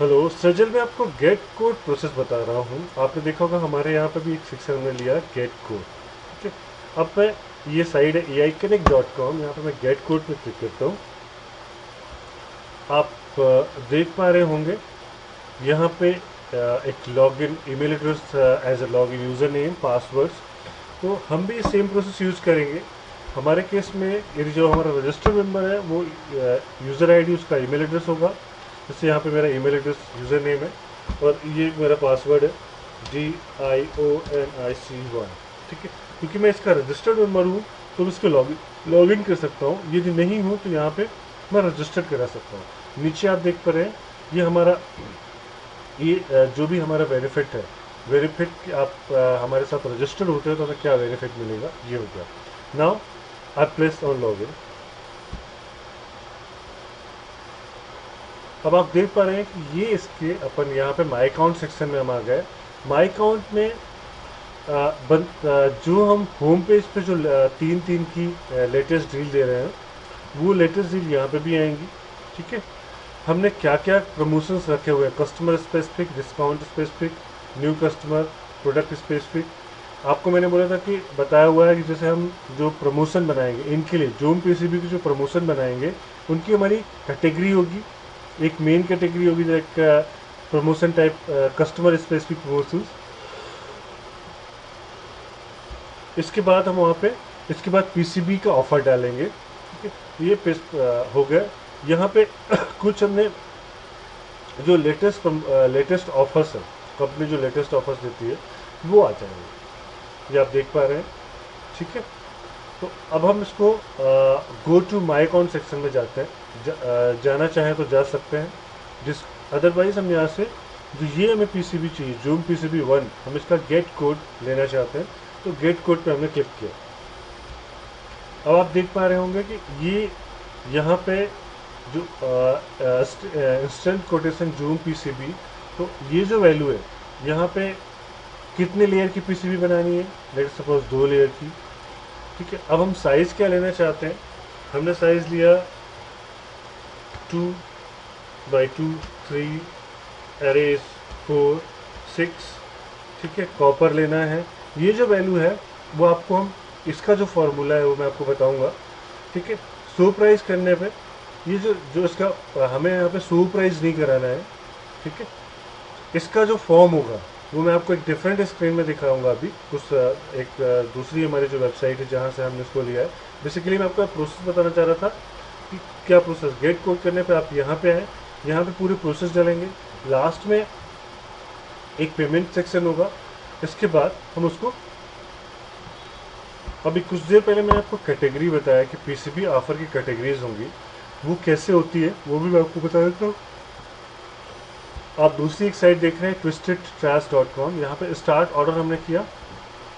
Hello सजल, मैं आपको gate code process बता रहा हूँ। आपने देखा होगा हमारे यहाँ पे भी एक सेक्शन हमने लिया गेट कोड। ठीक है। अब मैं, ये साइड है AIconnect.com, यहाँ पे मैं गेट कोड पे क्लिक करता हूँ। आप देख पा रहे होंगे यहाँ पे एक login email address as a login, user name, passwords. तो हम भी सेम प्रोसेस यूज़ करेंगे। हमारे केस में ये जो हमारा रजिस्टर मेंबर है वो यूज़र आईडी उसका ईमेल एड्रेस होगा। जैसे यहाँ पे मेरा ईमेल एड्रेस यूज़र नेम है और ये मेरा पासवर्ड है DIONIC1। ठीक है। क्योंकि मैं इसका रजिस्टर्ड मेंबर हूँ तो मैं इसको लॉगिन कर सकता हूँ। यदि नहीं हूँ तो यहाँ पे मैं रजिस्टर्ड करा सकता हूँ। नीचे आप देख पा रहे हैं ये हमारा, ये जो भी हमारा बेनिफिट है, बेनिफिट आप हमारे साथ रजिस्टर्ड होते हैं तो हमें क्या बेनिफिट मिलेगा, ये हो गया। Now I place on login. अब आप देख पा रहे हैं कि ये इसके अपन यहाँ पे माई अकाउंट सेक्शन में हम आ गए। माई अकाउंट में जो हम होम पेज पे जो तीन तीन की लेटेस्ट डील दे रहे हैं वो लेटेस्ट डील यहाँ पे भी आएंगी। ठीक है। हमने क्या क्या प्रमोशंस रखे हुए हैं, customer specific, discount specific, new customer, product specific. आपको मैंने बोला था कि बताया हुआ है कि जैसे हम जो प्रमोशन बनाएंगे इनके लिए, जूम पीसीबी की जो प्रमोशन बनाएंगे उनकी हमारी कैटेगरी होगी। एक मेन कैटेगरी होगी जो एक promotion type, customer specific promotion. इसके बाद हम वहाँ पे, इसके बाद पीसीबी का ऑफर डालेंगे। ठीक है। ये हो गया। यहाँ पे कुछ हमने जो लेटेस्ट ऑफर्स है, कंपनी जो लेटेस्ट ऑफर्स देती है वो आ जाएंगे, ये आप देख पा रहे हैं। ठीक है। तो अब हम इसको go to my account section में जाते हैं। जाना चाहें तो जा सकते हैं। जिस अदरवाइज हम यहाँ से जो ये हमें पीसीबी चाहिए, जूम PCB1, हम इसका गेट कोड लेना चाहते हैं तो गेट कोड पे हमने क्लिक किया। अब आप देख पा रहे होंगे कि ये यहाँ पे जो इंस्टेंट कोटेशन जूम PCB, तो ये जो वैल्यू है यहाँ पे कितने लेयर की PCB बनानी है, लेट सपोज 2 लेयर की। ठीक है। अब हम साइज़ क्या लेना चाहते हैं, हमने साइज़ लिया 2x2, 3, एरेज 4, 6। ठीक है। कॉपर लेना है। ये जो वैल्यू है वो आपको हम, इसका जो फॉर्मूला है वो मैं आपको बताऊंगा। ठीक है। शो प्राइस करने पे ये जो जो इसका हमें यहाँ पे शो प्राइस नहीं कराना है। ठीक है। इसका जो फॉर्म होगा वो मैं आपको एक डिफरेंट स्क्रीन में दिखाऊंगा अभी। उस एक दूसरी हमारी जो वेबसाइट है जहाँ से हमने इसको लिया है। बेसिकली मैं आपको प्रोसेस बताना चाह रहा था कि क्या प्रोसेस, गेट कोड करने पे आप यहाँ पे आए, यहाँ पे पूरे प्रोसेस डालेंगे। लास्ट में एक पेमेंट सेक्शन होगा। इसके बाद हम उसको, अभी कुछ देर पहले मैंने आपको कैटेगरी बताया कि पीसीबी ऑफर की कैटेगरीज होंगी, वो कैसे होती है वो भी मैं आपको बता देता हूँ। आप दूसरी एक साइट देख रहे हैं twistedtrash.com, यहाँ पे स्टार्ट ऑर्डर हमने किया।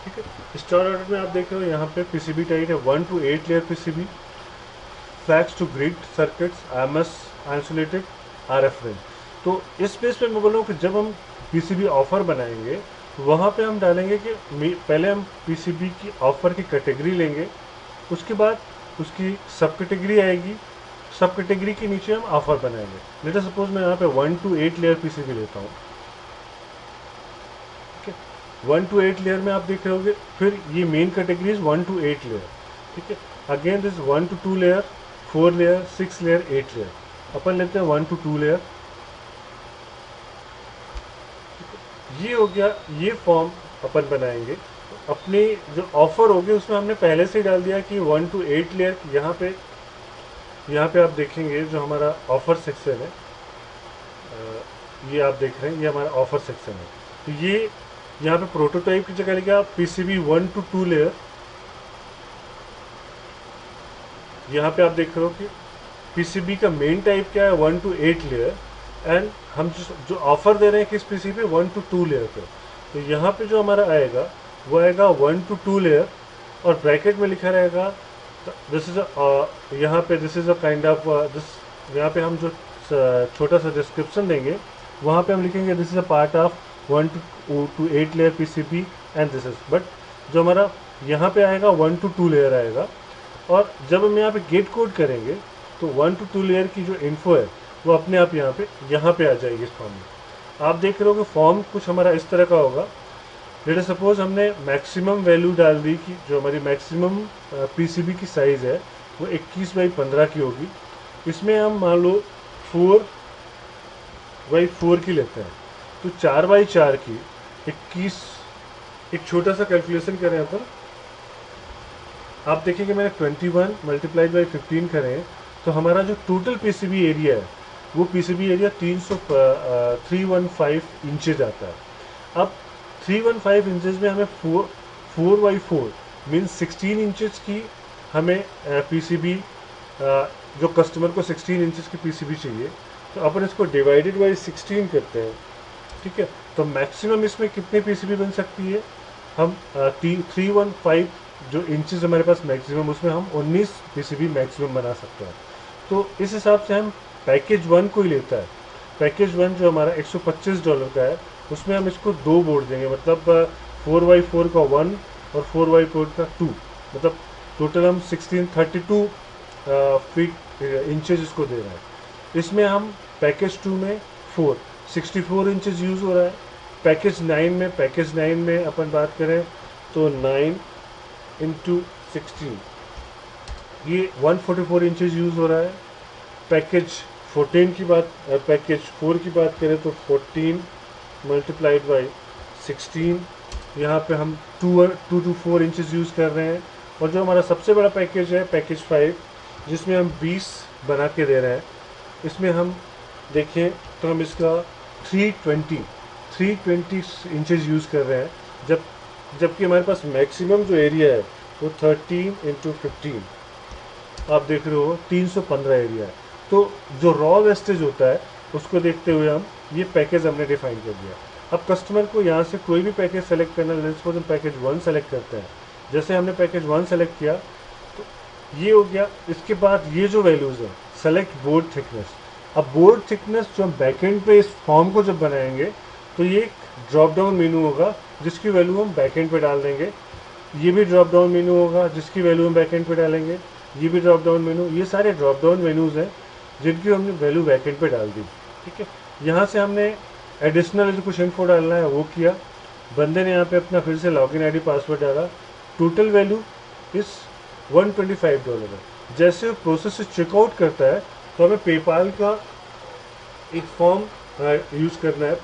ठीक है। स्टार्ट ऑर्डर में आप देख रहे हो यहाँ पे पीसीबी टाइप है 1 to 8 layer PCB, fax to grid circuits, IMS isolated, RF range. तो इस पेज पे मैं बोल रहा हूँ कि जब हम पीसीबी ऑफर बनाएंगे तो वहाँ पे हम डालेंगे कि पहले हम पीसीबी की ऑफर की कैटेगरी लेंगे, उसके बाद उसकी सब कैटेगरी आएगी, सब कैटेगरी के नीचे हम ऑफर बनाएंगे। लेट अस सपोज मैं यहाँ पे 1 to 8 लेयर पीसीबी लेता हूँ। ठीक है। 1 to 8 लेयर में आप देख रहे होगे, फिर ये main category is 1 to 8 layer. ठीक है। Again this 1 to 2 layer, 4 layer, 6 layer, 8 layer. अपन लेते हैं 1 to 2 लेयर। ये हो गया। ये फॉर्म अपन बनाएंगे। अपने जो ऑफर होगी उसमें हमने पहले से ही डाल दिया कि 1 to 8 लेयर। यहाँ पे आप देखेंगे जो हमारा ऑफर सेक्शन है, ये आप देख रहे हैं, ये हमारा ऑफर सेक्शन है। तो ये यहाँ पे प्रोटोटाइप की जगह लिखा पीसीबी 1 to 2 लेयर। यहाँ पे आप देख रहे हो कि पीसीबी का मेन टाइप क्या है, 1 to 8 लेयर। एंड हम जो ऑफर दे रहे हैं किस पीसीबी, 1 to 2 लेयर पे। तो यहाँ पे जो हमारा आएगा वो आएगा 1 to 2 लेयर, और ब्रैकेट में लिखा रहेगा दिस इज यहाँ पे this is a kind of this. यहाँ पे हम जो छोटा सा डिस्क्रिप्शन देंगे वहाँ पे हम लिखेंगे this is a part of 1 to 8 layer PCB and this is. But जो हमारा यहाँ पे आएगा 1 to 2 लेयर आएगा। और जब हम यहाँ पे गेट कोड करेंगे तो 1 to 2 लेयर की जो इन्फो है वो अपने आप यहाँ पे आ जाएगी इस फॉर्म में। आप देख रहे हो कि फॉर्म कुछ हमारा इस तरह का होगा। लेट अस सपोज हमने मैक्सिमम वैल्यू डाल दी कि जो हमारी मैक्सिमम पीसीबी की साइज़ है वो 21/15 की होगी। इसमें हम मान लो 4/4 की लेते हैं, तो 4/4 की 21। एक छोटा सा कैलकुलेशन करें यहाँ पर, आप देखेंगे मैंने 21 मल्टीप्लाइड बाई 15 करें तो हमारा जो टोटल पीसीबी एरिया है वो पीसीबी एरिया 315 इंचेज आता है। अब 315 इंचेस में हमें 4/4 मीन 16 इंचेस की हमें पीसीबी, जो कस्टमर को 16 इंचेस की पीसीबी चाहिए, तो अपन इसको डिवाइडेड बाई 16 करते हैं। ठीक है, तो मैक्सिमम इसमें कितनी पीसीबी बन सकती है, हम 315 जो इंचेस हमारे पास मैक्सिमम, उसमें हम 19 पीसीबी मैक्सिमम बना सकते हैं। तो इस हिसाब से हम पैकेज 1 को ही लेता है। पैकेज 1 जो हमारा $125 का है, उसमें हम इसको 2 बोर्ड देंगे, मतलब 4/4 का 1 और 4/4 का 2, मतलब टोटल हम 1632 फीट इंचेस इसको दे रहे हैं। इसमें हम पैकेज 2 में 64 इंचेस यूज़ हो रहा है। पैकेज 9 में अपन बात करें तो 9 इंटू 16 ये 144 इंचेस यूज़ हो रहा है। पैकेज 4 की बात करें तो 14 मल्टीप्लाइड बाई 16, यहाँ पे हम 2 to 4 इंचेस यूज़ कर रहे हैं। और जो हमारा सबसे बड़ा पैकेज है पैकेज 5, जिसमें हम 20 बना के दे रहे हैं, इसमें हम देखें तो हम इसका 320 इंचेस यूज़ कर रहे हैं, जबकि हमारे पास मैक्सिमम जो एरिया है वो 13 इंटू 15, आप देख रहे हो 315 एरिया है। तो जो रॉ वेस्टेज होता है उसको देखते हुए हम ये पैकेज हमने डिफाइन कर दिया। अब कस्टमर को यहाँ से कोई भी पैकेज सेलेक्ट करना, लेट्स सपोज हम पैकेज 1 सेलेक्ट करते हैं। जैसे हमने पैकेज 1 सेलेक्ट किया तो ये हो गया। इसके बाद ये जो वैल्यूज़ है, सेलेक्ट बोर्ड थिकनेस। अब बोर्ड थिकनेस जो हम बैकएंड पे इस फॉर्म को जब बनाएंगे तो ये ड्रॉप डाउन मेनू होगा जिसकी वैल्यू हम बैकएंड पे डाल देंगे। ये भी ड्रॉप डाउन मेनू होगा जिसकी वैल्यू हम बैकएंड पे डालेंगे। ये भी ड्रॉप डाउन मेनू, ये सारे ड्रॉप डाउन मेनूज़ हैं जिनकी हमने वैल्यू बैकएंड पे डाल दी। ठीक है, यहाँ से हमने एडिशनल जो कुछ इन्फो डालना है वो किया। बंदे ने यहाँ पे अपना फिर से लॉगिन आईडी पासवर्ड डाला। टोटल वैल्यू इस $125 है। जैसे वो प्रोसेस से चेकआउट करता है तो हमें पेपाल का एक फॉर्म यूज़ करना है,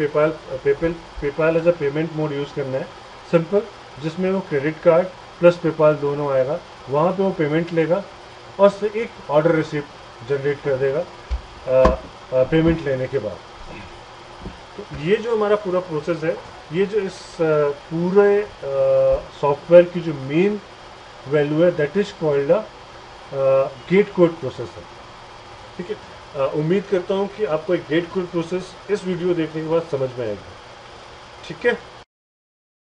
PayPal as a payment mode use करना है सिंपल, जिसमें वो क्रेडिट कार्ड प्लस पेपाल दोनों आएगा। वहाँ पे वो पेमेंट लेगा और से एक ऑर्डर रिसिप्ट जनरेट कर देगा पेमेंट लेने के बाद। तो ये जो हमारा पूरा प्रोसेस है, ये जो इस पूरे सॉफ्टवेयर की जो मेन वैल्यू है that is called a gate code process है। ठीक है, उम्मीद करता हूँ कि आपको एक गेट कोड प्रोसेस इस वीडियो देखने के बाद समझ में आएगा। ठीक है।